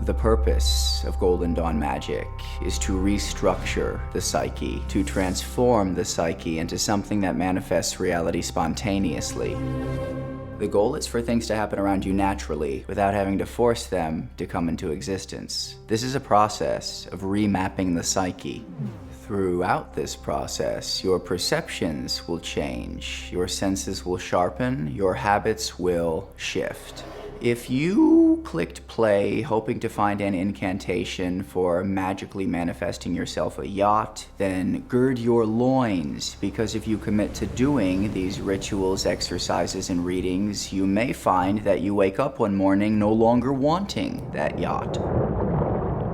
The purpose of Golden Dawn magic is to restructure the psyche, to transform the psyche into something that manifests reality spontaneously. The goal is for things to happen around you naturally without having to force them to come into existence. This is a process of remapping the psyche. Throughout this process, your perceptions will change, your senses will sharpen, your habits will shift. If you clicked play hoping to find an incantation for magically manifesting yourself a yacht, then gird your loins, because if you commit to doing these rituals, exercises, and readings, you may find that you wake up one morning no longer wanting that yacht.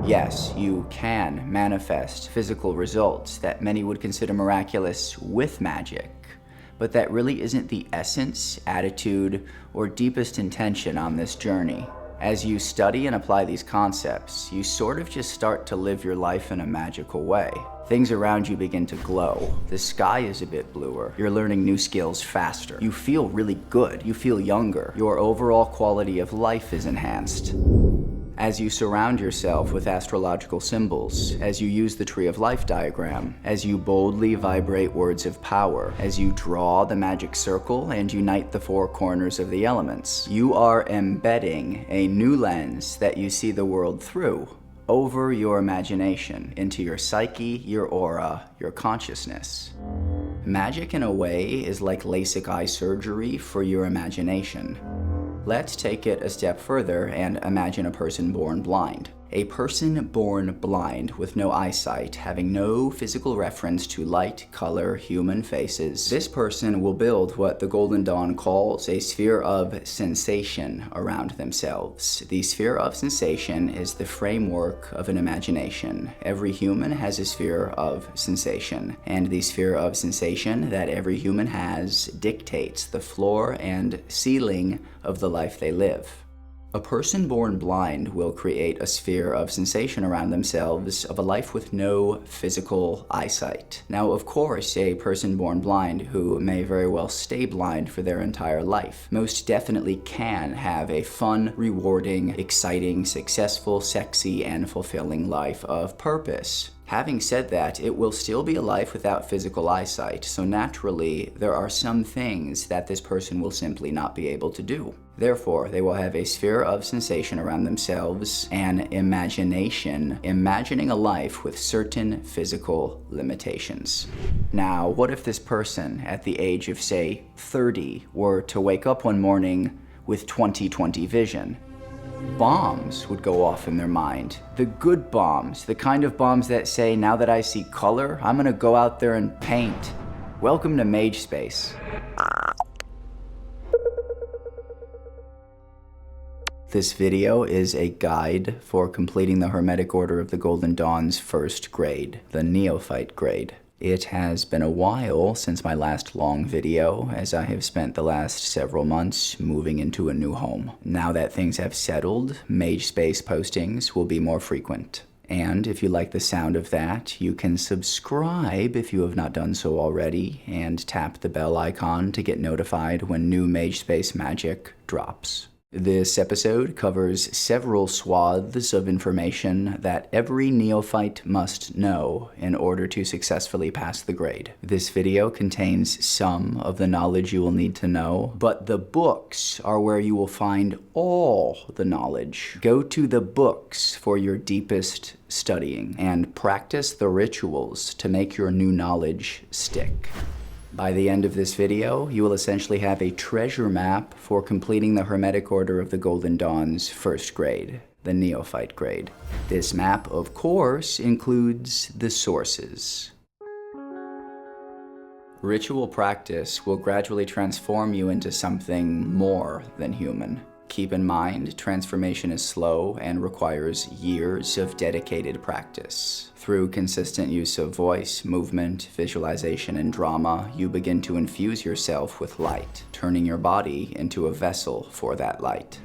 Yes, you can manifest physical results that many would consider miraculous with magic, but that really isn't the essence, attitude, or deepest intention on this journey. As you study and apply these concepts, you sort of just start to live your life in a magical way. Things around you begin to glow. The sky is a bit bluer. You're learning new skills faster. You feel really good. You feel younger. Your overall quality of life is enhanced. As you surround yourself with astrological symbols, as you use the Tree of Life diagram, as you boldly vibrate words of power, as you draw the magic circle and unite the four corners of the elements, you are embedding a new lens that you see the world through, over your imagination, into your psyche, your aura, your consciousness. Magic, in a way, is like LASIK eye surgery for your imagination. Let's take it a step further and imagine a person born blind. A person born blind with no eyesight, having no physical reference to light, color, human faces. This person will build what the Golden Dawn calls a sphere of sensation around themselves. The sphere of sensation is the framework of an imagination. Every human has a sphere of sensation, and the sphere of sensation that every human has dictates the floor and ceiling of the life they live. A person born blind will create a sphere of sensation around themselves of a life with no physical eyesight. Now, of course, a person born blind who may very well stay blind for their entire life most definitely can have a fun, rewarding, exciting, successful, sexy, and fulfilling life of purpose. Having said that, it will still be a life without physical eyesight, so naturally, there are some things that this person will simply not be able to do. Therefore, they will have a sphere of sensation around themselves, an imagination, imagining a life with certain physical limitations. Now, what if this person, at the age of, say, 30, were to wake up one morning with 20/20 vision? Bombs would go off in their mind. The good bombs, the kind of bombs that say, now that I see color, I'm gonna go out there and paint. Welcome to Mage Space. This video is a guide for completing the Hermetic Order of the Golden Dawn's first grade, the Neophyte Grade. It has been a while since my last long video, as I have spent the last several months moving into a new home. Now that things have settled, Mage Space postings will be more frequent. And if you like the sound of that, you can subscribe if you have not done so already, and tap the bell icon to get notified when new Mage Space magic drops. This episode covers several swaths of information that every neophyte must know in order to successfully pass the grade. This video contains some of the knowledge you will need to know, but the books are where you will find all the knowledge. Go to the books for your deepest studying and practice the rituals to make your new knowledge stick. By the end of this video, you will essentially have a treasure map for completing the Hermetic Order of the Golden Dawn's first grade, the Neophyte Grade. This map, of course, includes the sources. Ritual practice will gradually transform you into something more than human. Keep in mind, transformation is slow and requires years of dedicated practice. Through consistent use of voice, movement, visualization, and drama, you begin to infuse yourself with light, turning your body into a vessel for that light.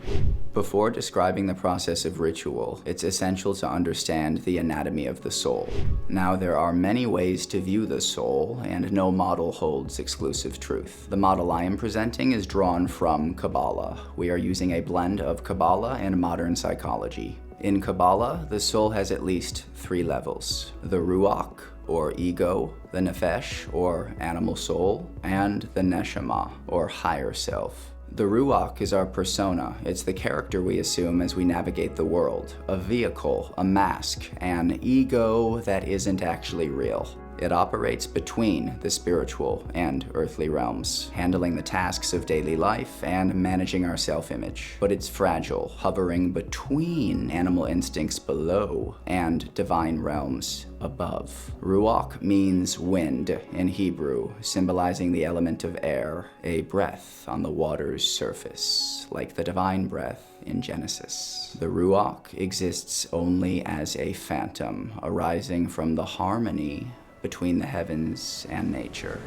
Before describing the process of ritual, it's essential to understand the anatomy of the soul. Now, there are many ways to view the soul, and no model holds exclusive truth. The model I am presenting is drawn from Cabala. We are using a blend of Cabala and modern psychology. In Cabala, the soul has at least 3 levels: the Ruach, or ego, the Nefesh, or animal soul, and the Neshama, or higher self. The Ruach is our persona. It's the character we assume as we navigate the world, a vehicle, a mask, an ego that isn't actually real. It operates between the spiritual and earthly realms, handling the tasks of daily life and managing our self-image. But it's fragile, hovering between animal instincts below and divine realms above. Ruach means wind in Hebrew, symbolizing the element of air, a breath on the water's surface, like the divine breath in Genesis. The Ruach exists only as a phantom, arising from the harmony between the heavens and nature.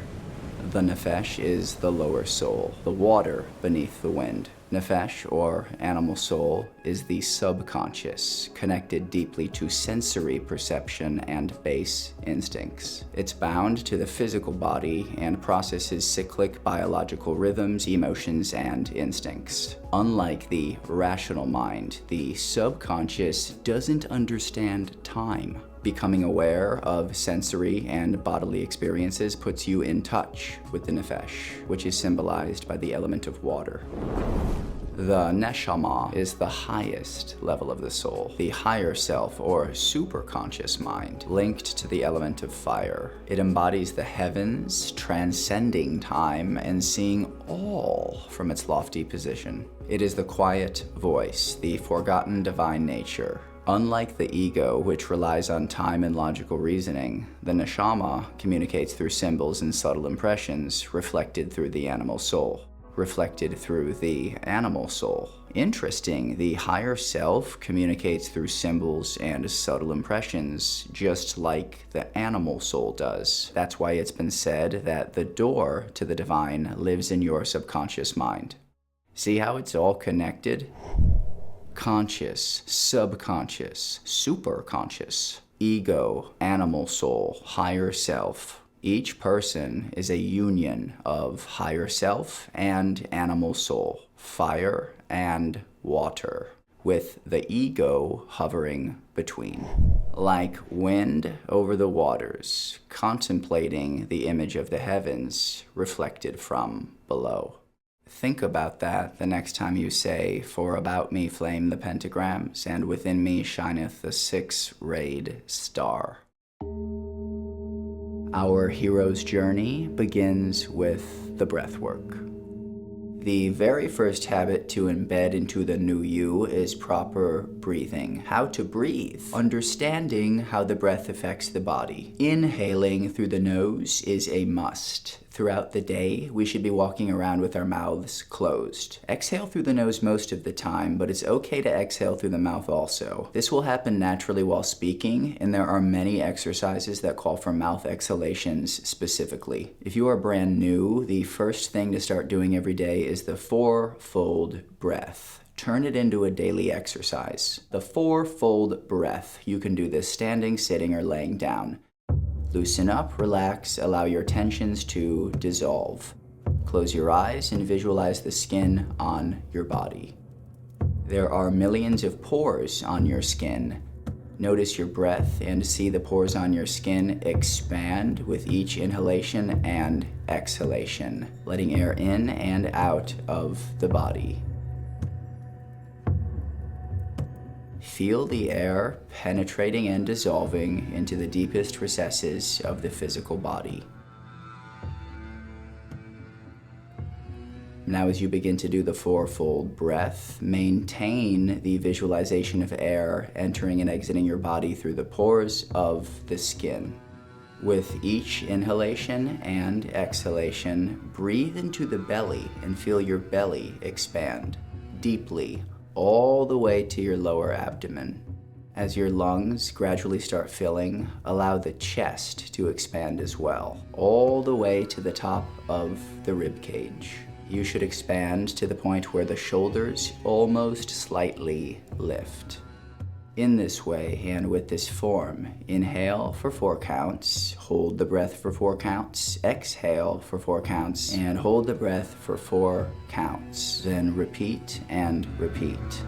The Nefesh is the lower soul, the water beneath the wind. Nefesh, or animal soul, is the subconscious, connected deeply to sensory perception and base instincts. It's bound to the physical body and processes cyclic biological rhythms, emotions, and instincts. Unlike the rational mind, the subconscious doesn't understand time. Becoming aware of sensory and bodily experiences puts you in touch with the Nefesh, which is symbolized by the element of water. The Neshama is the highest level of the soul, the higher self or superconscious mind, linked to the element of fire. It embodies the heavens, transcending time and seeing all from its lofty position. It is the quiet voice, the forgotten divine nature. Unlike the ego, which relies on time and logical reasoning, the Neshama communicates through symbols and subtle impressions reflected through the animal soul. Interesting, the higher self communicates through symbols and subtle impressions, just like the animal soul does. That's why it's been said that the door to the divine lives in your subconscious mind. See how it's all connected? Conscious, subconscious, superconscious, ego, animal soul, higher self. Each person is a union of higher self and animal soul, fire and water, with the ego hovering between. Like wind over the waters, contemplating the image of the heavens reflected from below. Think about that the next time you say, "For about me flame the pentagrams, and within me shineth the 6-rayed star." Our hero's journey begins with the breathwork. The very first habit to embed into the new you is proper breathing. How to breathe. Understanding how the breath affects the body. Inhaling through the nose is a must. Throughout the day, we should be walking around with our mouths closed. Exhale through the nose most of the time, but it's okay to exhale through the mouth also. This will happen naturally while speaking, and there are many exercises that call for mouth exhalations specifically. If you are brand new, the first thing to start doing every day is the 4-fold breath. Turn it into a daily exercise. The 4-fold breath. You can do this standing, sitting, or laying down. Loosen up, relax, allow your tensions to dissolve. Close your eyes and visualize the skin on your body. There are millions of pores on your skin. Notice your breath and see the pores on your skin expand with each inhalation and exhalation, letting air in and out of the body. Feel the air penetrating and dissolving into the deepest recesses of the physical body. Now, as you begin to do the 4-fold breath, maintain the visualization of air entering and exiting your body through the pores of the skin. With each inhalation and exhalation, breathe into the belly and feel your belly expand deeply, all the way to your lower abdomen. As your lungs gradually start filling, allow the chest to expand as well, all the way to the top of the rib cage. You should expand to the point where the shoulders almost slightly lift. In this way and with this form, inhale for 4 counts, hold the breath for 4 counts, exhale for 4 counts, and hold the breath for 4 counts. Then repeat and repeat.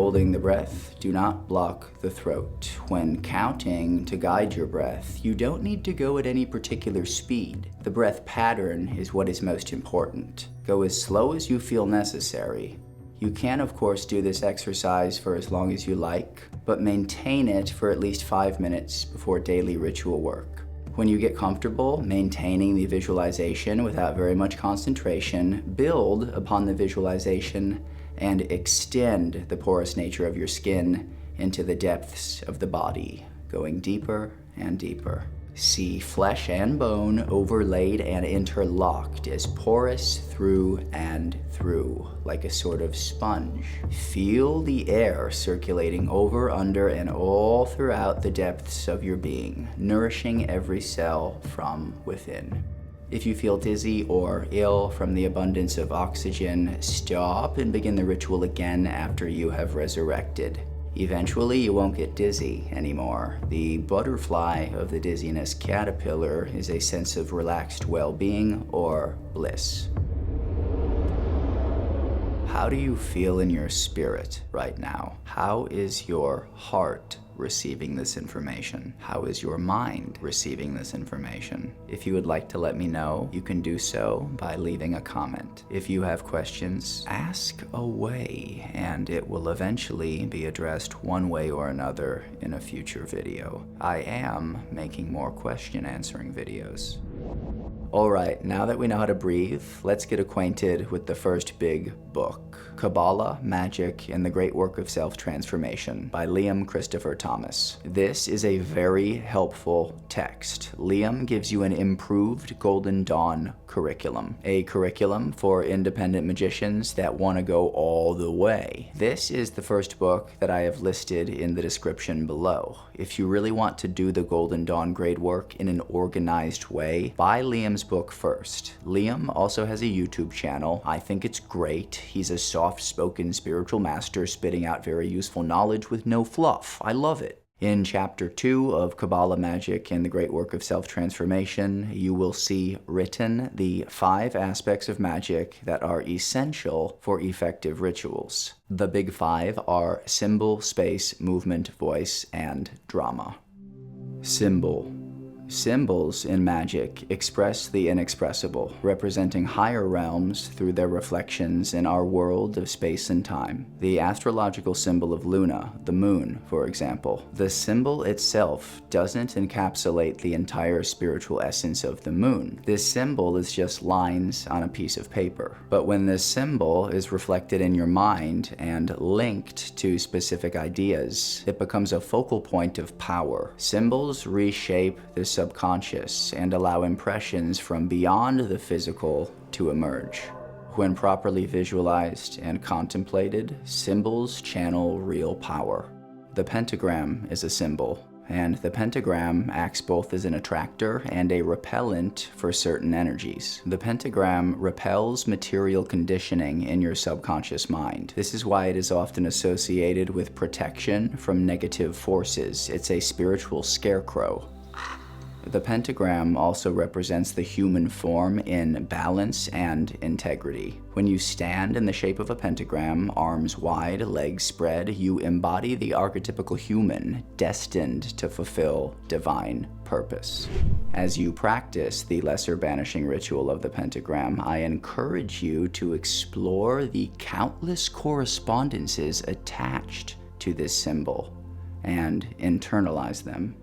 holding the breath, do not block the throat. When counting to guide your breath, you don't need to go at any particular speed. The breath pattern is what is most important. Go as slow as you feel necessary. You can, of course, do this exercise for as long as you like, but maintain it for at least 5 minutes before daily ritual work. When you get comfortable maintaining the visualization without very much concentration, build upon the visualization and extend the porous nature of your skin into the depths of the body, going deeper and deeper. See flesh and bone overlaid and interlocked as porous through and through, like a sort of sponge. Feel the air circulating over, under, and all throughout the depths of your being, nourishing every cell from within. If you feel dizzy or ill from the abundance of oxygen, stop and begin the ritual again after you have resurrected. Eventually, you won't get dizzy anymore. The butterfly of the dizziness caterpillar is a sense of relaxed well-being or bliss. How do you feel in your spirit right now? How is your heart receiving this information? How is your mind receiving this information? If you would like to let me know, you can do so by leaving a comment. If you have questions, ask away, and it will eventually be addressed one way or another in a future video. I am making more question answering videos. Alright, now that we know how to breathe, let's get acquainted with the first big book, Cabala Magic and the Great Work of Self-Transformation by Liam Christopher Thomas. This is a very helpful text. Liam gives you an improved Golden Dawn curriculum, a curriculum for independent magicians that want to go all the way. This is the first book that I have listed in the description below. If you really want to do the Golden Dawn grade work in an organized way, buy Liam's book first. Liam also has a YouTube channel. I think it's great. He's a soft-spoken spiritual master spitting out very useful knowledge with no fluff. I love it. In Chapter 2 of Cabala Magic and the Great Work of Self-Transformation, you will see written the 5 aspects of magic that are essential for effective rituals. The big 5 are symbol, space, movement, voice, and drama. Symbol. Symbols in magic express the inexpressible, representing higher realms through their reflections in our world of space and time. The astrological symbol of Luna, the moon, for example. The symbol itself doesn't encapsulate the entire spiritual essence of the moon. This symbol is just lines on a piece of paper. But when this symbol is reflected in your mind and linked to specific ideas, it becomes a focal point of power. Symbols reshape the subconscious and allow impressions from beyond the physical to emerge. When properly visualized and contemplated, symbols channel real power. The pentagram is a symbol, and the pentagram acts both as an attractor and a repellent for certain energies. The pentagram repels material conditioning in your subconscious mind. This is why it is often associated with protection from negative forces. It's a spiritual scarecrow. The pentagram also represents the human form in balance and integrity. When you stand in the shape of a pentagram, arms wide, legs spread, you embody the archetypical human destined to fulfill divine purpose. As you practice the lesser banishing ritual of the pentagram, I encourage you to explore the countless correspondences attached to this symbol and internalize them.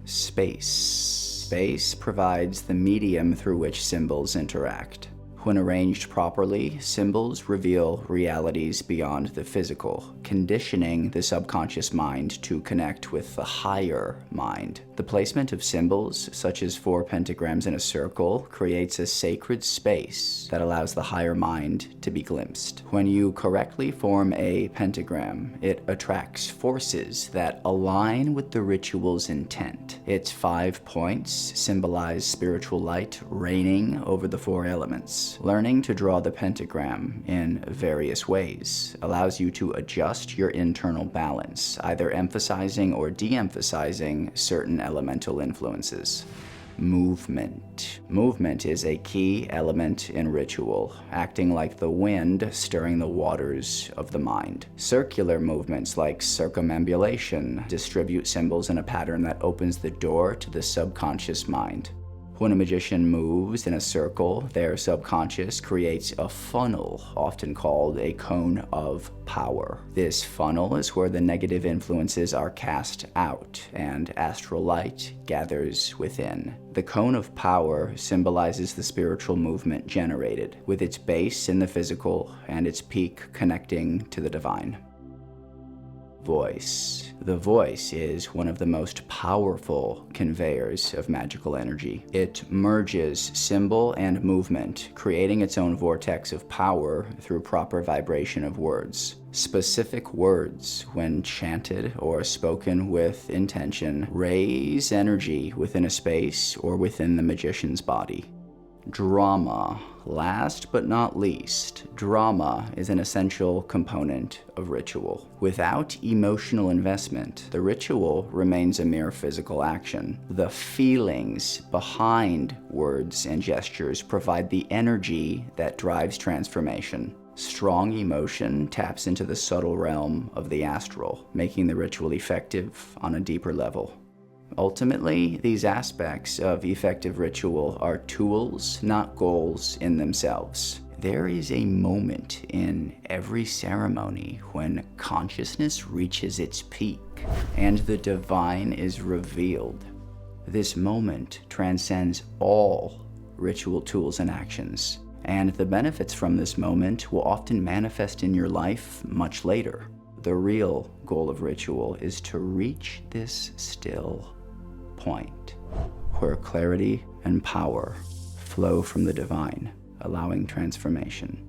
Space. Space provides the medium through which symbols interact. When arranged properly, symbols reveal realities beyond the physical, conditioning the subconscious mind to connect with the higher mind. The placement of symbols, such as 4 pentagrams in a circle, creates a sacred space that allows the higher mind to be glimpsed. When you correctly form a pentagram, it attracts forces that align with the ritual's intent. Its 5 points symbolize spiritual light reigning over the 4 elements. Learning to draw the pentagram in various ways allows you to adjust your internal balance, either emphasizing or de-emphasizing certain elemental influences. Movement. Movement is a key element in ritual, acting like the wind stirring the waters of the mind. Circular movements like circumambulation distribute symbols in a pattern that opens the door to the subconscious mind. When a magician moves in a circle, their subconscious creates a funnel, often called a cone of power. This funnel is where the negative influences are cast out and astral light gathers within. The cone of power symbolizes the spiritual movement generated, with its base in the physical and its peak connecting to the divine. Voice. The voice is one of the most powerful conveyors of magical energy. It merges symbol and movement, creating its own vortex of power through proper vibration of words. Specific words, when chanted or spoken with intention, raise energy within a space or within the magician's body. Drama. Last but not least, drama is an essential component of ritual. Without emotional investment, the ritual remains a mere physical action. The feelings behind words and gestures provide the energy that drives transformation. Strong emotion taps into the subtle realm of the astral, making the ritual effective on a deeper level. Ultimately, these aspects of effective ritual are tools, not goals in themselves. There is a moment in every ceremony when consciousness reaches its peak and the divine is revealed. This moment transcends all ritual tools and actions, and the benefits from this moment will often manifest in your life much later. The real goal of ritual is to reach this still point where clarity and power flow from the divine, allowing transformation.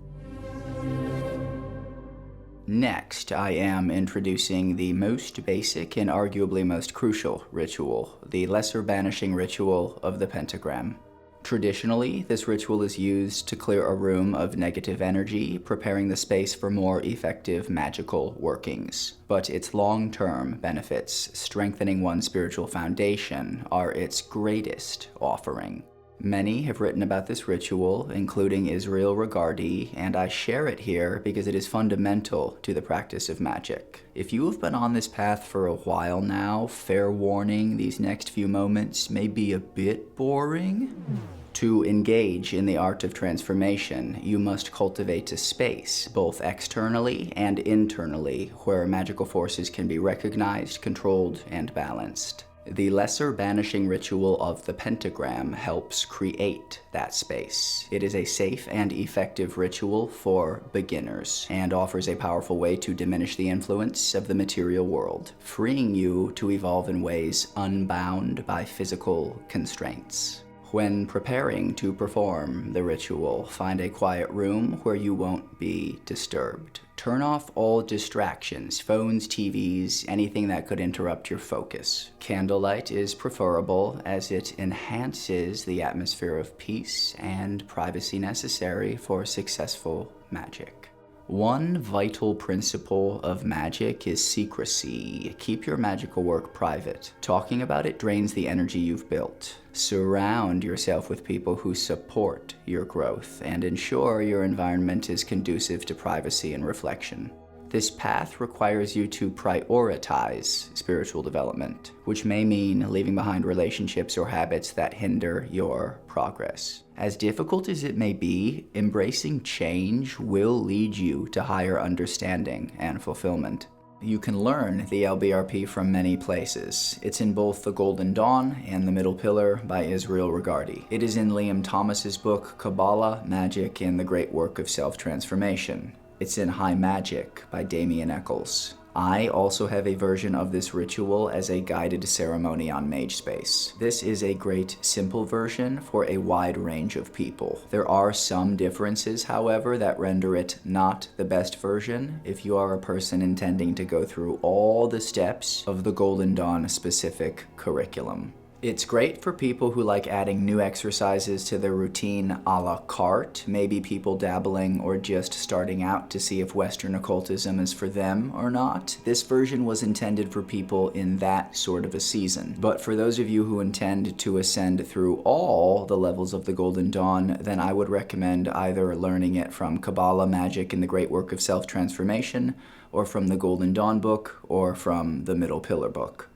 Next, I am introducing the most basic and arguably most crucial ritual, the Lesser Banishing Ritual of the Pentagram. Traditionally, this ritual is used to clear a room of negative energy, preparing the space for more effective magical workings. But its long-term benefits, strengthening one's spiritual foundation, are its greatest offering. Many have written about this ritual, including Israel Regardie, and I share it here because it is fundamental to the practice of magic. If you have been on this path for a while now, fair warning, these next few moments may be a bit boring. To engage in the art of transformation, you must cultivate a space, both externally and internally, where magical forces can be recognized, controlled, and balanced. The Lesser Banishing Ritual of the Pentagram helps create that space. It is a safe and effective ritual for beginners and offers a powerful way to diminish the influence of the material world, freeing you to evolve in ways unbound by physical constraints. When preparing to perform the ritual, find a quiet room where you won't be disturbed. Turn off all distractions, phones, TVs, anything that could interrupt your focus. Candlelight is preferable as it enhances the atmosphere of peace and privacy necessary for successful magic. One vital principle of magic is secrecy. Keep your magical work private. Talking about it drains the energy you've built. Surround yourself with people who support your growth and ensure your environment is conducive to privacy and reflection. This path requires you to prioritize spiritual development, which may mean leaving behind relationships or habits that hinder your progress. As difficult as it may be, embracing change will lead you to higher understanding and fulfillment. You can learn the LBRP from many places. It's in both The Golden Dawn and The Middle Pillar by Israel Regardie. It is in Liam Thomas's book Cabala Magic and the Great Work of Self-Transformation. It's in High Magic by Damien Eccles. I also have a version of this ritual as a guided ceremony on MageSpace. This is a great simple version for a wide range of people. There are some differences, however, that render it not the best version if you are a person intending to go through all the steps of the Golden Dawn specific curriculum. It's great for people who like adding new exercises to their routine a la carte, maybe people dabbling or just starting out to see if Western occultism is for them or not. This version was intended for people in that sort of a season. But for those of you who intend to ascend through all the levels of the Golden Dawn, then I would recommend either learning it from Cabala Magic in the Great Work of Self-Transformation, or from the Golden Dawn book, or from the Middle Pillar book.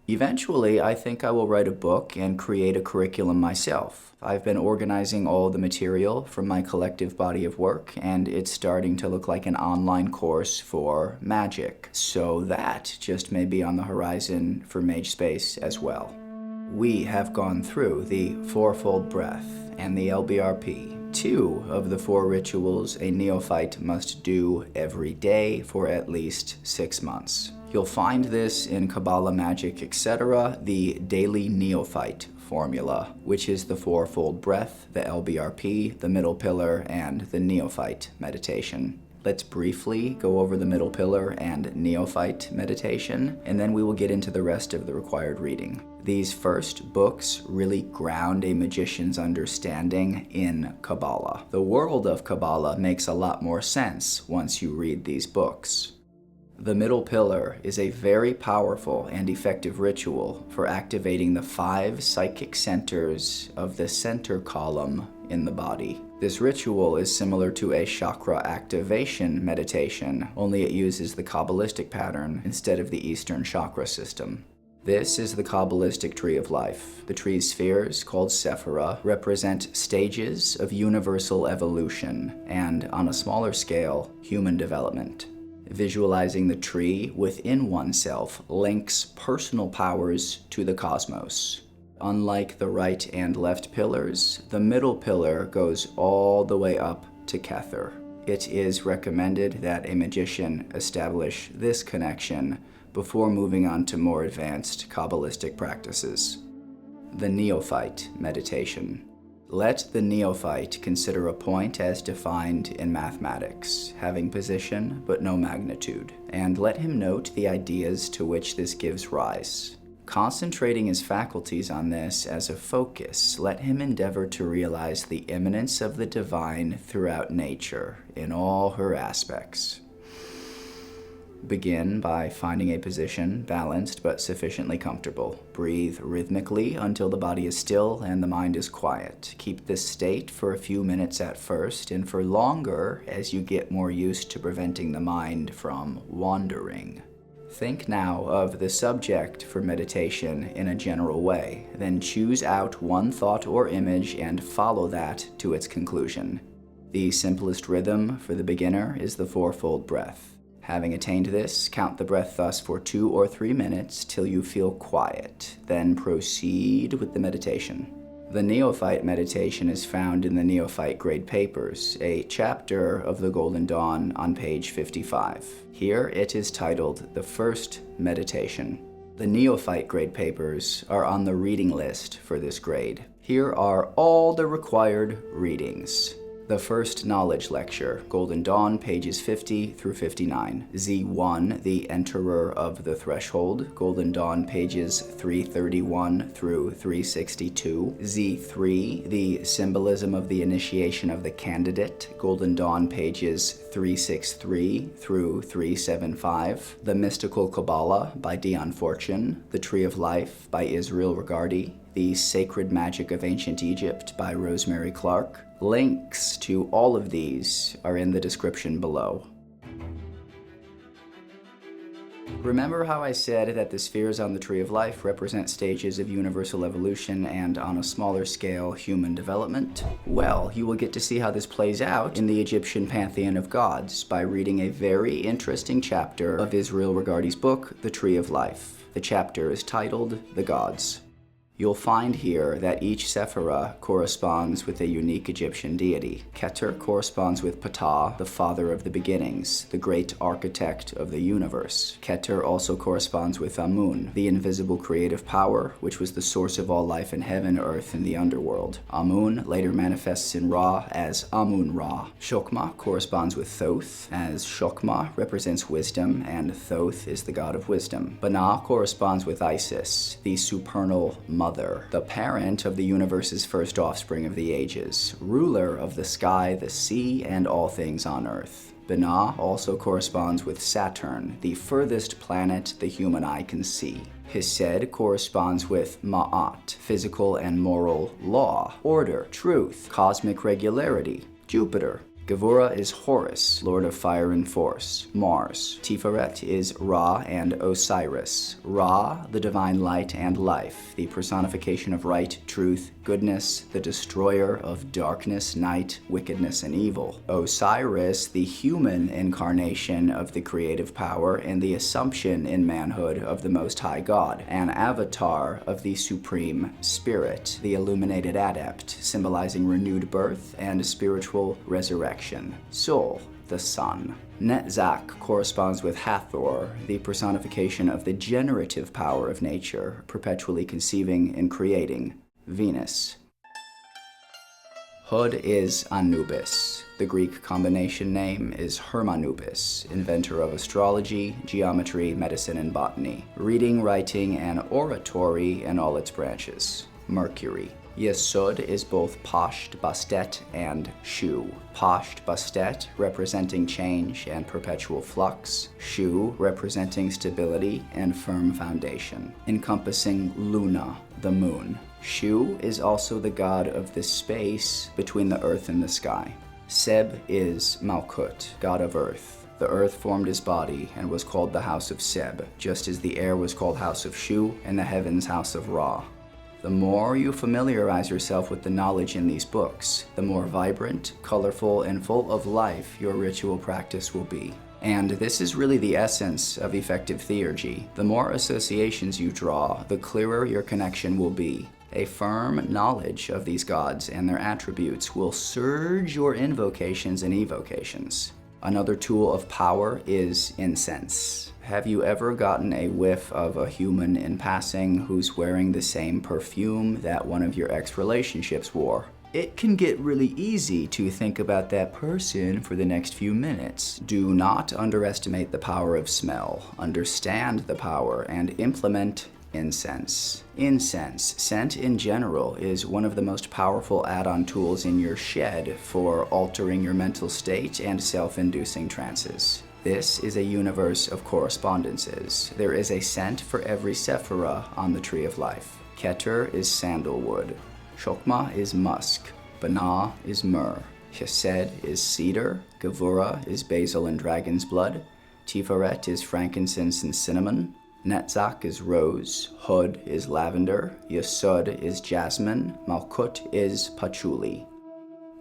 Eventually, I think I will write a book and create a curriculum myself. I've been organizing all the material from my collective body of work, and it's starting to look like an online course for Magick. So that just may be on the horizon for Mage Space as well. We have gone through the Fourfold Breath and the LBRP, 2 of the 4 rituals a neophyte must do every day for at least 6 months. You'll find this in Cabala Magic, etc., the Daily Neophyte formula, which is the Fourfold Breath, the LBRP, the Middle Pillar, and the Neophyte meditation. Let's briefly go over the Middle Pillar and Neophyte meditation, and then we will get into the rest of the required reading. These first books really ground a magician's understanding in Cabala. The world of Cabala makes a lot more sense once you read these books. The Middle Pillar is a very powerful and effective ritual for activating the 5 psychic centers of the center column in the body. This ritual is similar to a chakra activation meditation, only it uses the Kabbalistic pattern instead of the Eastern chakra system. This is the Kabbalistic Tree of Life. The tree's spheres, called Sephira, represent stages of universal evolution and, on a smaller scale, human development. Visualizing the tree within oneself links personal powers to the cosmos. Unlike the right and left pillars, the middle pillar goes all the way up to Kether. It is recommended that a magician establish this connection before moving on to more advanced Kabbalistic practices. The Neophyte meditation. Let the neophyte consider a point as defined in mathematics, having position but no magnitude, and let him note the ideas to which this gives rise. Concentrating his faculties on this as a focus, let him endeavor to realize the immanence of the divine throughout nature in all her aspects. Begin by finding a position, balanced but sufficiently comfortable. Breathe rhythmically until the body is still and the mind is quiet. Keep this state for a few minutes at first, and for longer as you get more used to preventing the mind from wandering. Think now of the subject for meditation in a general way, then choose out one thought or image and follow that to its conclusion. The simplest rhythm for the beginner is the Fourfold Breath. Having attained this, count the breath thus for 2 or 3 minutes till you feel quiet, then proceed with the meditation. The Neophyte meditation is found in the Neophyte Grade papers, a chapter of the Golden Dawn on page 55. Here it is titled The First Meditation. The Neophyte Grade papers are on the reading list for this grade. Here are all the required readings. The First Knowledge Lecture, Golden Dawn, pages 50 through 59. Z1, The Enterer of the Threshold, Golden Dawn, pages 331 through 362. Z3, The Symbolism of the Initiation of the Candidate, Golden Dawn, pages 363 through 375. The Mystical Cabala by Dion Fortune. The Tree of Life by Israel Regardie. The Sacred Magic of Ancient Egypt by Rosemary Clark. Links to all of these are in the description below. Remember how I said that the spheres on the Tree of Life represent stages of universal evolution and, on a smaller scale, human development? Well, you will get to see how this plays out in the Egyptian pantheon of gods by reading a very interesting chapter of Israel Regardie's book, The Tree of Life. The chapter is titled The Gods. You'll find here that each Sephira corresponds with a unique Egyptian deity. Keter corresponds with Ptah, the father of the beginnings, the great architect of the universe. Keter also corresponds with Amun, the invisible creative power, which was the source of all life in heaven, earth, and the underworld. Amun later manifests in Ra as Amun-Ra. Shokma corresponds with Thoth, as Shokma represents wisdom, and Thoth is the god of wisdom. Banah corresponds with Isis, the supernal mother mother, the parent of the universe's first offspring of the ages, ruler of the sky, the sea, and all things on earth. Binah also corresponds with Saturn, the furthest planet the human eye can see. Hesed corresponds with Ma'at, physical and moral law, order, truth, cosmic regularity. Jupiter. Gevurah is Horus, lord of fire and force. Mars. Tiferet is Ra and Osiris. Ra, the divine light and life, the personification of right, truth, goodness, the destroyer of darkness, night, wickedness, and evil. Osiris, the human incarnation of the creative power and the assumption in manhood of the Most High God, an avatar of the Supreme Spirit, the illuminated adept, symbolizing renewed birth and spiritual resurrection. Sol, the sun. Netzach corresponds with Hathor, the personification of the generative power of nature, perpetually conceiving and creating. Venus. Hod is Anubis. The Greek combination name is Hermanubis, inventor of astrology, geometry, medicine, and botany, reading, writing, and oratory in all its branches. Mercury. Yesod is both Pasht Bastet and Shu. Pasht Bastet representing change and perpetual flux, Shu representing stability and firm foundation, encompassing Luna, the moon. Shu is also the god of the space between the earth and the sky. Seb is Malkut, god of earth. The earth formed his body and was called the house of Seb, just as the air was called house of Shu and the heavens house of Ra. The more you familiarize yourself with the knowledge in these books, the more vibrant, colorful, and full of life your ritual practice will be. And this is really the essence of effective theurgy. The more associations you draw, the clearer your connection will be. A firm knowledge of these gods and their attributes will surge your invocations and evocations. Another tool of power is incense. Have you ever gotten a whiff of a human in passing who's wearing the same perfume that one of your ex-relationships wore? It can get really easy to think about that person for the next few minutes. Do not underestimate the power of smell. Understand the power and implement incense. Incense, scent in general, is one of the most powerful add-on tools in your shed for altering your mental state and self-inducing trances. This is a universe of correspondences. There is a scent for every sephirah on the Tree of Life. Keter is sandalwood. Chokmah is musk. Binah is myrrh. Chesed is cedar. Gevurah is basil and dragon's blood. Tiferet is frankincense and cinnamon. Netzach is rose. Hod is lavender. Yesod is jasmine. Malkut is patchouli.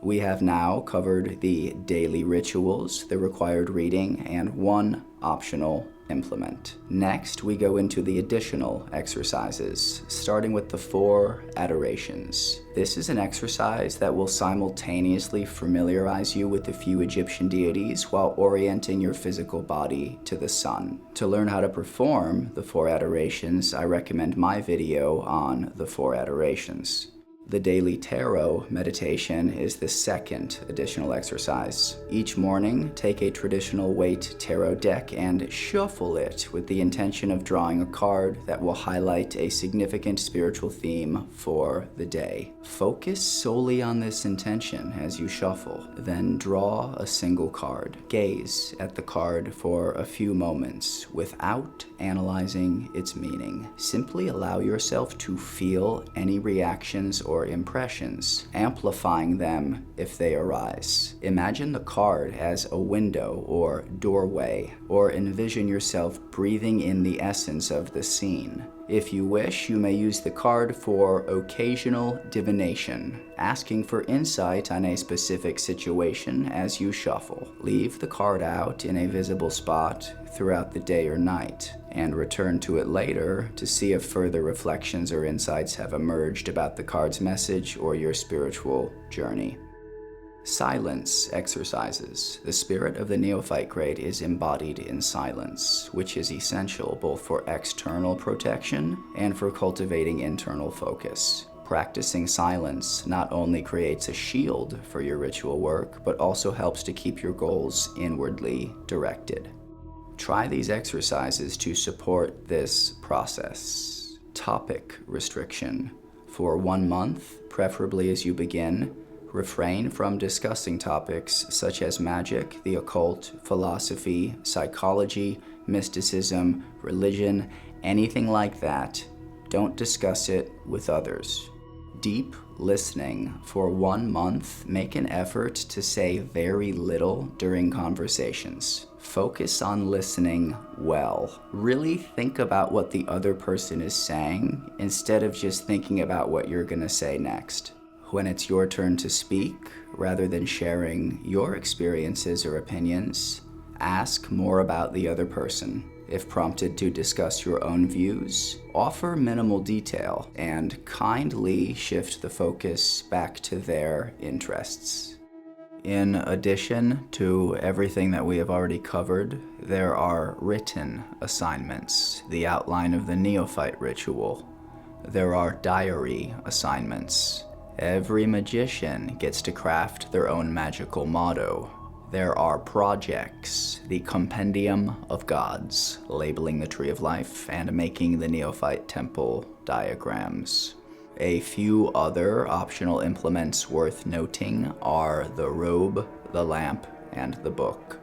We have now covered the daily rituals, the required reading, and one optional implement. Next, we go into the additional exercises, starting with the 4 adorations. This is an exercise that will simultaneously familiarize you with the few Egyptian deities while orienting your physical body to the sun. To learn how to perform the 4 adorations, I recommend my video on the 4 adorations. The daily tarot meditation is the second additional exercise. Each morning, take a traditional weight tarot deck and shuffle it with the intention of drawing a card that will highlight a significant spiritual theme for the day. Focus solely on this intention as you shuffle, then draw a single card. Gaze at the card for a few moments without analyzing its meaning. Simply allow yourself to feel any reactions or impressions, amplifying them if they arise. Imagine the card as a window or doorway, or envision yourself breathing in the essence of the scene. If you wish, you may use the card for occasional divination, asking for insight on a specific situation as you shuffle. Leave the card out in a visible spot throughout the day or night, and return to it later to see if further reflections or insights have emerged about the card's message or your spiritual journey. Silence exercises. The spirit of the Neophyte Grade is embodied in silence, which is essential both for external protection and for cultivating internal focus. Practicing silence not only creates a shield for your ritual work, but also helps to keep your goals inwardly directed. Try these exercises to support this process. Topic restriction. For 1 month, preferably as you begin, refrain from discussing topics such as magic, the occult, philosophy, psychology, mysticism, religion, anything like that. Don't discuss it with others. Deep listening. For 1 month, make an effort to say very little during conversations. Focus on listening well. Really think about what the other person is saying instead of just thinking about what you're gonna say next. When it's your turn to speak, rather than sharing your experiences or opinions, ask more about the other person. If prompted to discuss your own views, offer minimal detail and kindly shift the focus back to their interests. In addition to everything that we have already covered, there are written assignments, the outline of the Neophyte ritual. There are diary assignments. Every magician gets to craft their own magical motto. There are projects, the Compendium of Gods, labeling the Tree of Life and making the Neophyte Temple diagrams. A few other optional implements worth noting are the robe, the lamp, and the book.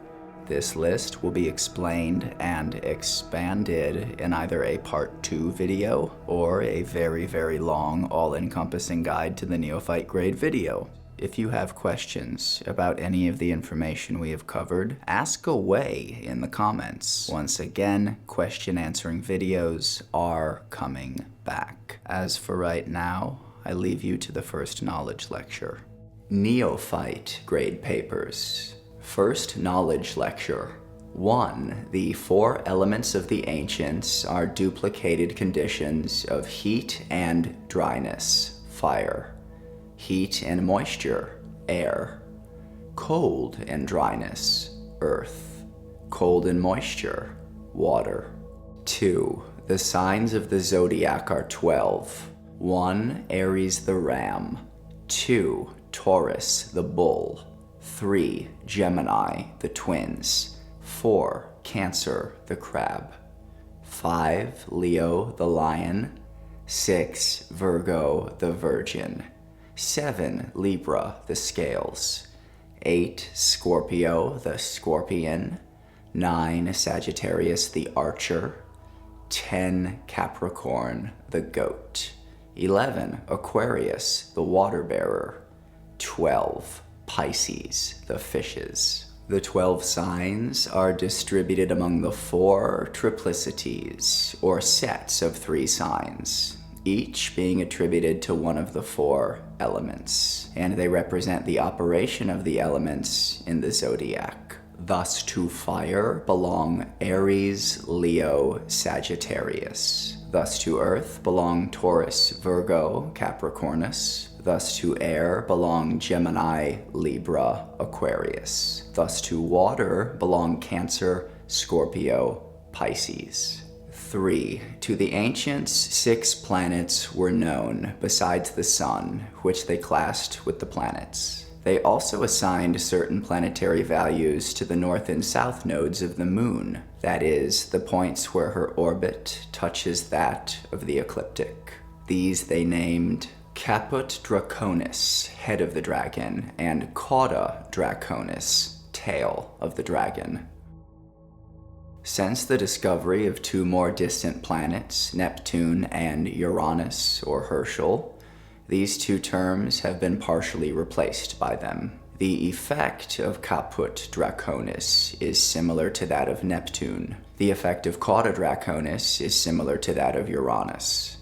This list will be explained and expanded in either a Part 2 video or a very, very long, all-encompassing guide to the Neophyte Grade video. If you have questions about any of the information we have covered, ask away in the comments. Once again, question answering videos are coming back. As for right now, I leave you to the first knowledge lecture. Neophyte Grade Papers. First knowledge lecture. 1. The 4 elements of the ancients are duplicated conditions of heat and dryness, fire. Heat and moisture, air. Cold and dryness, earth. Cold and moisture, water. 2. The signs of the zodiac are 12. 1. Aries the ram. 2. Taurus the bull. 3. Gemini the twins. 4. Cancer the crab. 5. Leo the lion. 6. Virgo the virgin. 7. Libra, the scales. 8. Scorpio, the scorpion. 9. Sagittarius, the archer. 10. Capricorn, the goat. 11. Aquarius, the water bearer. 12. Pisces, the fishes. The 12 signs are distributed among the 4 triplicities, or sets of 3 signs, each being attributed to one of the 4 elements, and they represent the operation of the elements in the zodiac. Thus, to fire belong Aries, Leo, Sagittarius. Thus, to earth belong Taurus, Virgo, Capricornus. Thus, to air belong Gemini, Libra, Aquarius. Thus, to water belong Cancer, Scorpio, Pisces. 3. To the ancients, 6 planets were known, besides the sun, which they classed with the planets. They also assigned certain planetary values to the north and south nodes of the moon, that is, the points where her orbit touches that of the ecliptic. These they named Caput Draconis, head of the dragon, and Cauda Draconis, tail of the dragon. Since the discovery of 2 more distant planets, Neptune and Uranus, or Herschel, these 2 terms have been partially replaced by them. The effect of Caput Draconis is similar to that of Neptune. The effect of Cauda Draconis is similar to that of Uranus.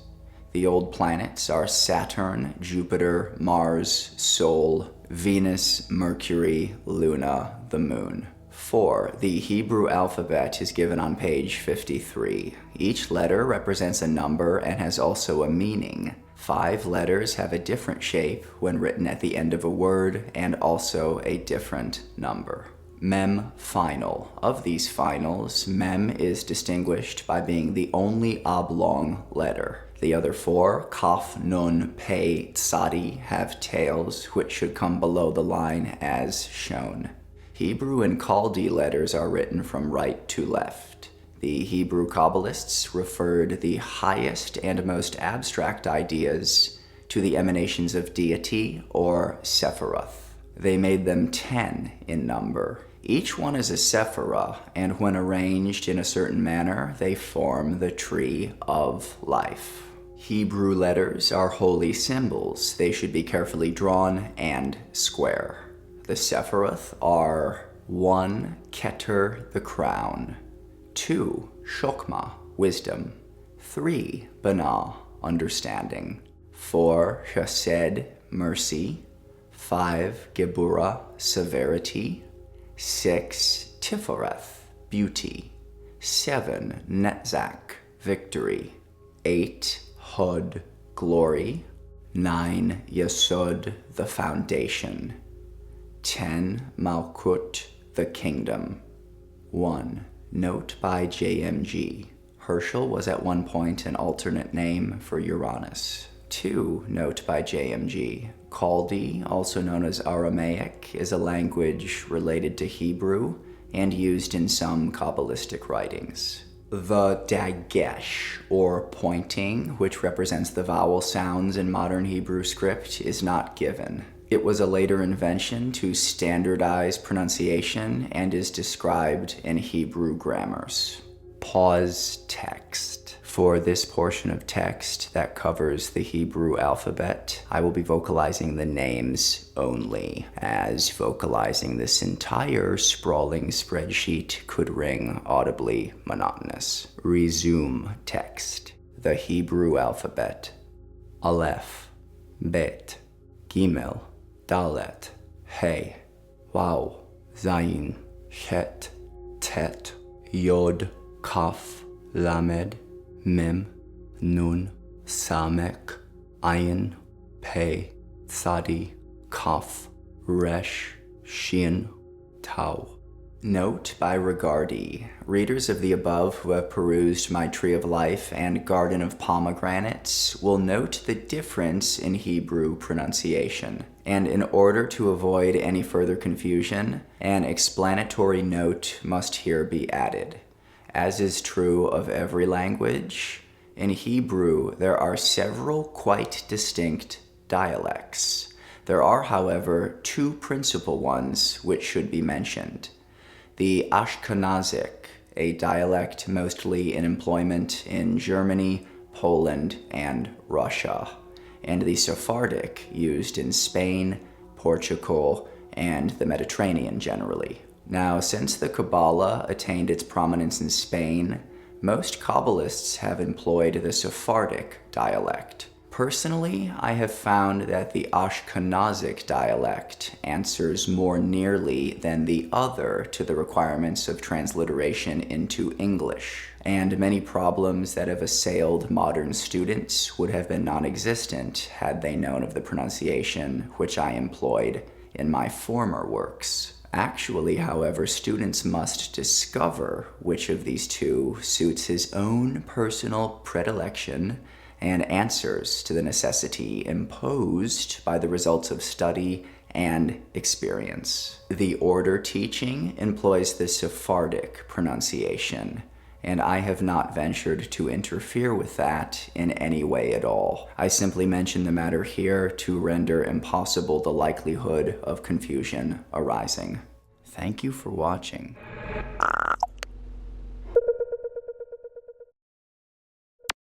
The old planets are Saturn, Jupiter, Mars, Sol, Venus, Mercury, Luna, the Moon. 4. The Hebrew alphabet is given on page 53. Each letter represents a number and has also a meaning. 5 letters have a different shape when written at the end of a word and also a different number. Mem final. Of these finals, mem is distinguished by being the only oblong letter. The other 4, kaf, nun, pei, tsadi, have tails which should come below the line as shown. Hebrew and Chaldee letters are written from right to left. The Hebrew Kabbalists referred the highest and most abstract ideas to the emanations of deity, or Sephiroth. They made them 10 in number. Each one is a Sephirah, and when arranged in a certain manner, they form the tree of life. Hebrew letters are holy symbols. They should be carefully drawn and square. The Sephiroth are 1. Keter, the crown. 2. Shokma, wisdom. 3. Binah, understanding. 4. Chesed, mercy. 5. Geburah, severity. 6. Tifereth, beauty. 7. Netzach, victory. 8. Hod, glory. 9. Yesod, the foundation. 10. Malkut, the kingdom. 1. Note by JMG. Herschel was at one point an alternate name for Uranus. 2. Note by JMG. Chaldee, also known as Aramaic, is a language related to Hebrew and used in some Kabbalistic writings. The dagesh, or pointing, which represents the vowel sounds in modern Hebrew script, is not given. It was a later invention to standardize pronunciation and is described in Hebrew grammars. Pause text. For this portion of text that covers the Hebrew alphabet, I will be vocalizing the names only, as vocalizing this entire sprawling spreadsheet could ring audibly monotonous. Resume text. The Hebrew alphabet. Aleph, Bet, Gimel, Dalet, Hey, Waw, Zayin, Het, Tet, Yod, Kaf, Lamed, Mem, Nun, Samek, Ayin, Pei, Tzadi, Kaf, Resh, Shin, Tau. Note by Regardi. Readers of the above who have perused my Tree of Life and Garden of Pomegranates will note the difference in Hebrew pronunciation. And in order to avoid any further confusion, an explanatory note must here be added. As is true of every language, in Hebrew there are several quite distinct dialects. There are, however, two principal ones which should be mentioned. The Ashkenazic, a dialect mostly in employment in Germany, Poland, and Russia, and the Sephardic, used in Spain, Portugal, and the Mediterranean generally. Now, since the Cabala attained its prominence in Spain, most Kabbalists have employed the Sephardic dialect. Personally, I have found that the Ashkenazic dialect answers more nearly than the other to the requirements of transliteration into English, and many problems that have assailed modern students would have been non-existent had they known of the pronunciation which I employed in my former works. Actually, however, students must discover which of these two suits his own personal predilection and answers to the necessity imposed by the results of study and experience. The order teaching employs the Sephardic pronunciation, and I have not ventured to interfere with that in any way at all. I simply mention the matter here to render impossible the likelihood of confusion arising. Thank you for watching.